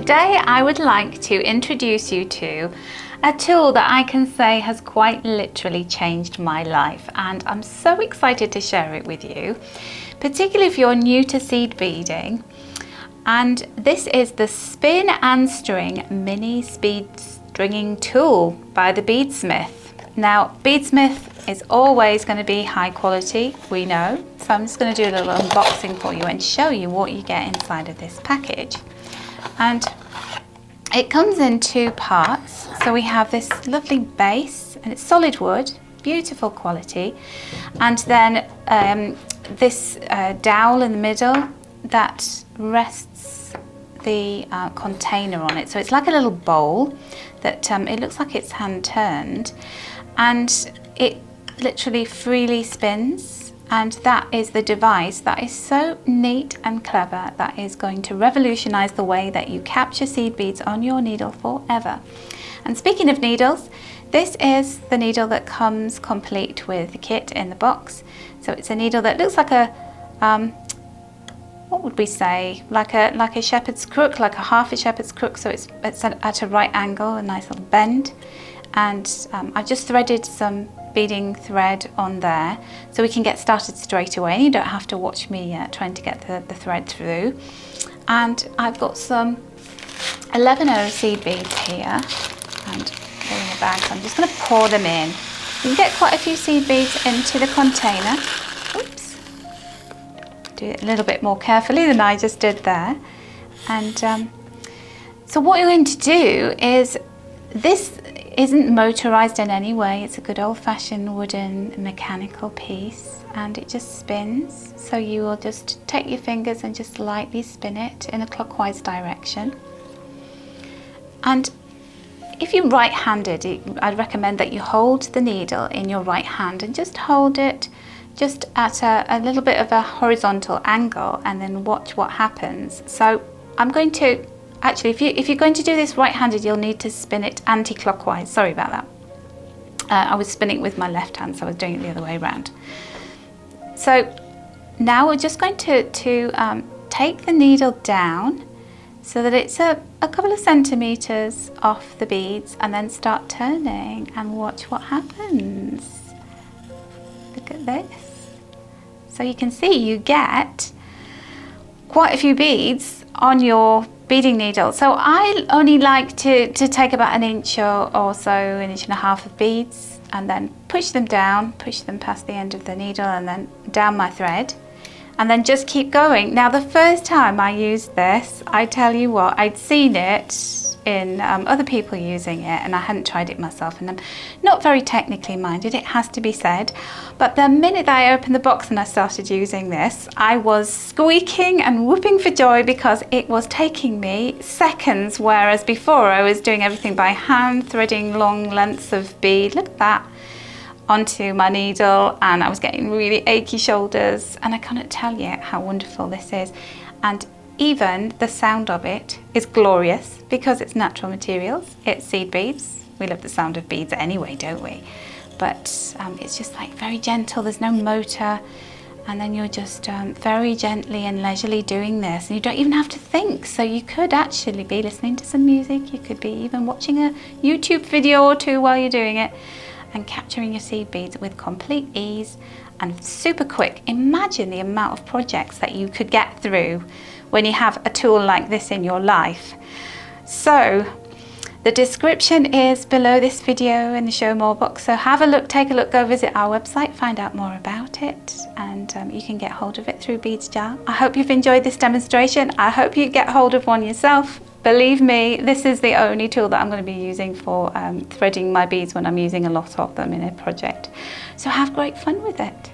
Today I would like to introduce you to a tool that I can say has quite literally changed my life, and I'm so excited to share it with you, particularly if you're new to seed beading. And this is the Spin and String Mini Speed Stringing Tool by the Beadsmith. Now, Beadsmith is always going to be high quality, we know, so I'm just going to do a little unboxing for you and show you what you get inside of this package. And it comes in two parts. So we have this lovely base, and it's solid wood, beautiful quality, and then this dowel in the middle that rests the container on it. So it's like a little bowl that it looks like it's hand turned, and it literally freely spins. And that is the device that is so neat and clever, that is going to revolutionize the way that you capture seed beads on your needle forever. And speaking of needles, this is the needle that comes complete with the kit in the box. So it's a needle that looks like a, what would we say, like a shepherd's crook, like a half a shepherd's crook. So it's at a right angle, a nice little bend. And I've just threaded some beading thread on there so we can get started straight away, and you don't have to watch me trying to get the thread through. And I've got some 11/0 seed beads here, and they're in a bag, so I'm just going to pour them in. You can get quite a few seed beads into the container. Oops, do it a little bit more carefully than I just did there. And so what you're going to do is, this isn't motorized in any way. It's a good old-fashioned wooden mechanical piece, and it just spins. So you will just take your fingers and just lightly spin it in a clockwise direction. And if you're right-handed, I'd recommend that you hold the needle in your right hand and just hold it just at a little bit of a horizontal angle, and then watch what happens. So I'm going to actually, if you're going to do this right-handed, you'll need to spin it anti-clockwise. Sorry about that. I was spinning with my left hand, so I was doing it the other way around. So now we're just going to take the needle down so that it's a couple of centimeters off the beads, and then start turning and watch what happens. Look at this. So you can see you get quite a few beads on your beading needle. So I only like to take about an inch or so, an inch and a half of beads, and then push them down, push them past the end of the needle, and then down my thread, and then just keep going. Now, the first time I used this, I tell you what, I'd seen it in other people using it, and I hadn't tried it myself, and I'm not very technically minded, it has to be said. But the minute that I opened the box and I started using this, I was squeaking and whooping for joy, because it was taking me seconds, whereas before I was doing everything by hand, threading long lengths of bead, look at that, onto my needle, and I was getting really achy shoulders, and I cannot tell you how wonderful this is. And even the sound of it is glorious, because it's natural materials, it's seed beads. We love the sound of beads anyway, don't we? But it's just like very gentle, there's no motor, and then you're just very gently and leisurely doing this, and you don't even have to think. So you could actually be listening to some music, you could be even watching a YouTube video or two while you're doing it, and capturing your seed beads with complete ease and super quick. Imagine the amount of projects that you could get through when you have a tool like this in your life. So the description is below this video in the show more box, so have a look, take a look, go visit our website, find out more about it, and you can get hold of it through Beads Jar. I hope you've enjoyed this demonstration. I hope you get hold of one yourself. Believe me, this is the only tool that I'm going to be using for threading my beads when I'm using a lot of them in a project. So have great fun with it.